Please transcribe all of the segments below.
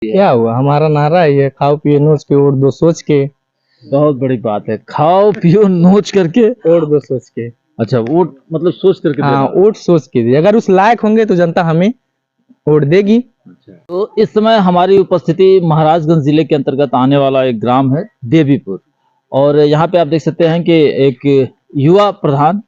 क्या हुआ, हमारा नारा ही है, खाओ पियो नोच के और दो सोच के। बहुत बड़ी बात है, खाओ पियो नोच करके। और दो सोच के। अच्छा, वोट मतलब सोच करके हाँ, देना। वोट सोच के दिए, अगर उस लायक होंगे तो जनता हमें वोट देगी। अच्छा, तो इस समय हमारी उपस्थिति महाराजगंज जिले के अंतर्गत आने वाला एक ग्राम है देवीपुर, और यहाँ पे आप देख सकते हैं कि एक युवा प्रधान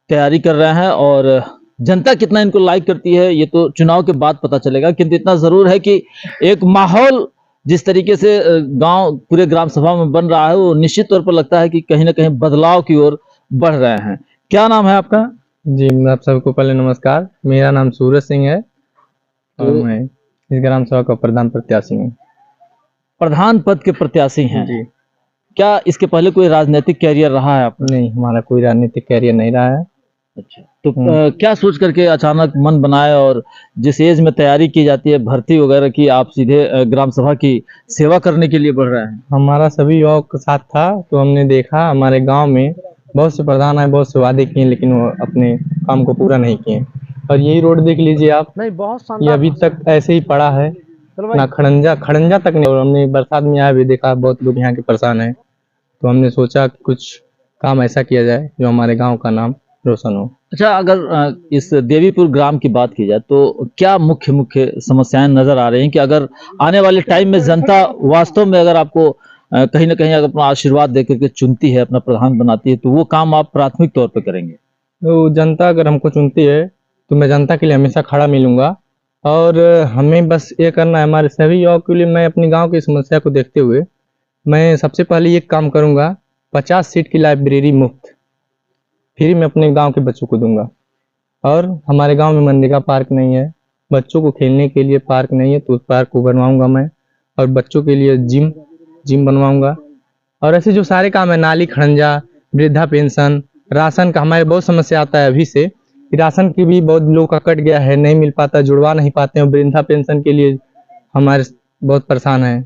तैयारी कर रहे हैं, और जनता कितना इनको लाइक करती है ये तो चुनाव के बाद पता चलेगा। किंतु इतना जरूर है कि एक माहौल जिस तरीके से गांव पूरे ग्राम सभा में बन रहा है, वो निश्चित तौर पर लगता है कि कहीं ना कहीं बदलाव की ओर बढ़ रहे हैं। क्या नाम है आपका? जी, आप सबको पहले नमस्कार। मेरा नाम सूरज सिंह है और मैं इस ग्राम सभा का प्रधान प्रत्याशी हूँ। प्रधान पद के प्रत्याशी हैं जी। क्या इसके पहले कोई राजनीतिक कैरियर रहा है आपका? नहीं, हमारा कोई राजनीतिक कैरियर नहीं रहा है। अच्छा, तो क्या सोच करके अचानक मन बनाए, और जिस एज में तैयारी की जाती है भर्ती वगैरह की, आप सीधे ग्राम सभा की सेवा करने के लिए बढ़ रहे हैं? हमारा सभी युवाओं के साथ था, तो हमने देखा हमारे गांव में बहुत से प्रधान आए, बहुत से वादे किए, लेकिन वो अपने काम को पूरा नहीं किए। और यही रोड देख लीजिए आप, नहीं बहुत ये शानदार अभी तक ऐसे ही पड़ा है, ना खड़ंजा खड़ंजा तक नहीं। और हमने बरसात में आया भी देखा, बहुत लोग यहाँ के परेशान हैं, तो हमने सोचा कि कुछ काम ऐसा किया जाए जो हमारे गाँव का नाम रोशन हो। अच्छा, अगर इस देवीपुर ग्राम की बात की जाए तो क्या मुख्य मुख्य समस्याएं नजर आ रही हैं कि अगर आने वाले टाइम में जनता वास्तव में अगर आपको कहीं ना कहीं अगर अपना आशीर्वाद दे करके चुनती है, अपना प्रधान बनाती है, तो वो काम आप प्राथमिक तौर पर करेंगे? तो जनता अगर हमको चुनती है तो मैं जनता के लिए हमेशा खड़ा मिलूंगा। और हमें बस ये करना है, हमारे सभी युवाओं के लिए मैं अपनी गांव की समस्या को देखते हुए मैं सबसे पहले ये काम करूंगा, 50 सीट की लाइब्रेरी मुफ्त फ्री में अपने गांव के बच्चों को दूंगा। और हमारे गांव में मनरेगा पार्क नहीं है, बच्चों को खेलने के लिए पार्क नहीं है, तो उस पार्क को बनवाऊंगा मैं। और बच्चों के लिए जिम जिम बनवाऊंगा। और ऐसे जो सारे काम है, नाली खड़ंजा, वृद्धा पेंशन, राशन का हमारे बहुत समस्या आता है अभी से कि राशन की भी बहुत लोग का कट गया है, नहीं मिल पाता, जुड़वा नहीं पाते हैं। वृद्धा पेंशन के लिए हमारे बहुत परेशान है।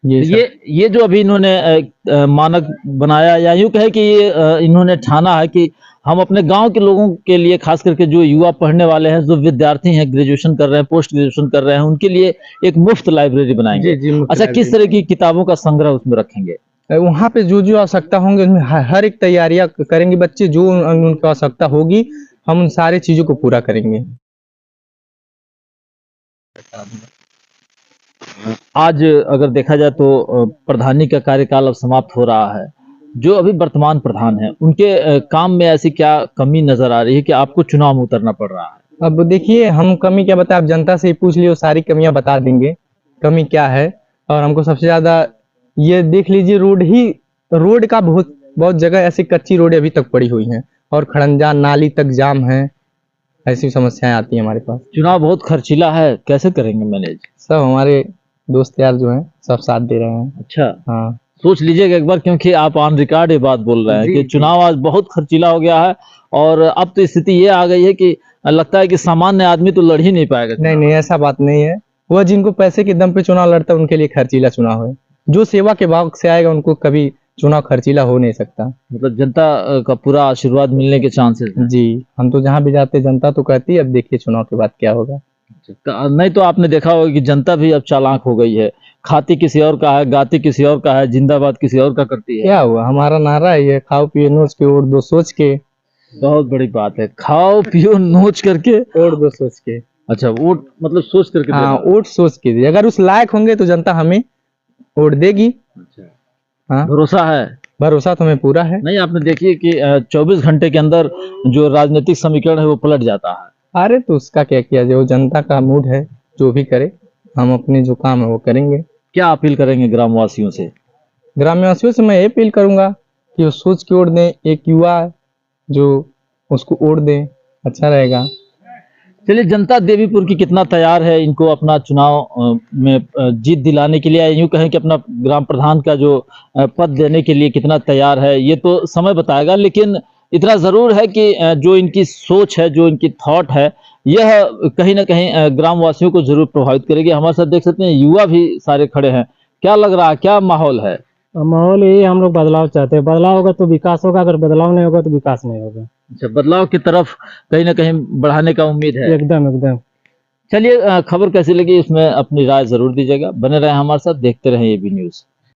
ये जो अभी इन्होंने मानक बनाया, या यूं कहे कि ये इन्होंने ठाना है कि हम अपने गांव के लोगों के लिए, खास करके जो युवा पढ़ने वाले हैं, जो विद्यार्थी हैं, ग्रेजुएशन कर रहे हैं, पोस्ट ग्रेजुएशन कर रहे हैं, उनके लिए एक मुफ्त लाइब्रेरी बनाएंगे। जी, मुफ्त अच्छा, किस तरह की किताबों का संग्रह उसमें रखेंगे? वहाँ पे जो जो आवश्यकता होंगे उसमें हर एक तैयारियां करेंगे बच्चे, जो उनकी आवश्यकता होगी हम उन सारी चीजों को पूरा करेंगे। आज अगर देखा जाए तो प्रधानी का कार्यकाल अब समाप्त हो रहा है। जो अभी वर्तमान प्रधान है, उनके काम में ऐसी क्या कमी नजर आ रही है कि आपको चुनाव में उतरना पड़ रहा है? अब देखिए, हम कमी क्या बताएं, आप जनता से ही पूछ लियो, सारी कमियां बता देंगे कमी क्या है। और हमको सबसे ज्यादा ये देख लीजिए, रोड का बहुत बहुत जगह ऐसी कच्ची रोड अभी तक पड़ी हुई हैं, और खड़ंजा नाली तक जाम है। ऐसी समस्याएं आती हैं हमारे पास। चुनाव बहुत खर्चीला है, कैसे करेंगे मैनेज? सब हमारे दोस्त यार जो हैं सब साथ दे रहे हैं। अच्छा, हाँ सोच लीजिएगा एक बार, क्योंकि आप ऑन रिकॉर्ड ये बात बोल रहे हैं कि चुनाव आज बहुत खर्चीला हो गया है, और अब तो स्थिति ये आ गई है कि लगता है कि सामान्य आदमी तो लड़ ही नहीं पाएगा। नहीं नहीं, ऐसा बात नहीं है। वह जिनको पैसे के दम पे चुनाव लड़ता है उनके लिए खर्चीला चुनाव है। जो सेवा के भाव से आएगा उनको कभी चुनाव खर्चीला हो नहीं सकता। मतलब जनता का पूरा आशीर्वाद मिलने के चांसेस हैं। जी, हम तो जहाँ भी जाते जनता तो कहती है, अब देखिए चुनाव के बाद क्या होगा। नहीं तो आपने देखा होगा कि जनता भी अब चालाक हो गई है, खाती किसी और का है, गाती किसी और का है, जिंदाबाद किसी और का करती है। क्या हुआ, हमारा नारा ही है, खाओ पियो नोच के और दो सोच के। बहुत बड़ी बात है, खाओ पियो नोच करके और दो सोच के। अच्छा, वोट मतलब सोच करके हाँ, देना। वोट सोच के दिए, अगर उस लायक होंगे तो जनता हमें वोट देगी। अच्छा, हाँ, भरोसा है? भरोसा तो हमें पूरा है। नहीं, आपने देखिए कि 24 घंटे के अंदर जो राजनीतिक समीकरण है वो पलट जाता है। अरे तो उसका क्या किया जाए, वो जनता का मूड है, जो भी करे। हम अपने जो काम है वो करेंगे। क्या अपील करेंगे ग्रामवासियों से? ग्रामवासियों से मैं ये अपील करूंगा कि वो सोच की ओर दें, एक युवा जो उसको वोट दें, अच्छा रहेगा। चलिए, जनता देवीपुर की कितना तैयार है इनको अपना चुनाव में जीत दिलाने के लिए, या यूं कहें कि अपना ग्राम प्रधान का जो पद देने के लिए कितना तैयार है, ये तो समय बताएगा। लेकिन इतना जरूर है कि जो इनकी सोच है, जो इनकी थॉट है, यह कहीं ना कहीं ग्रामवासियों को जरूर प्रभावित करेगी। हमारे साथ देख सकते हैं युवा भी सारे खड़े हैं। क्या लग रहा है, क्या माहौल है? माहौल यही, हम लोग बदलाव चाहते हैं। बदलाव होगा तो विकास होगा, अगर बदलाव नहीं होगा तो विकास नहीं होगा। अच्छा, बदलाव की तरफ कहीं ना कहीं बढ़ाने का उम्मीद है। एकदम एकदम। चलिए खबर कैसी लगी उसमें अपनी राय जरूर दीजिएगा। बने रहें हमारे साथ, देखते रहें एबी न्यूज़।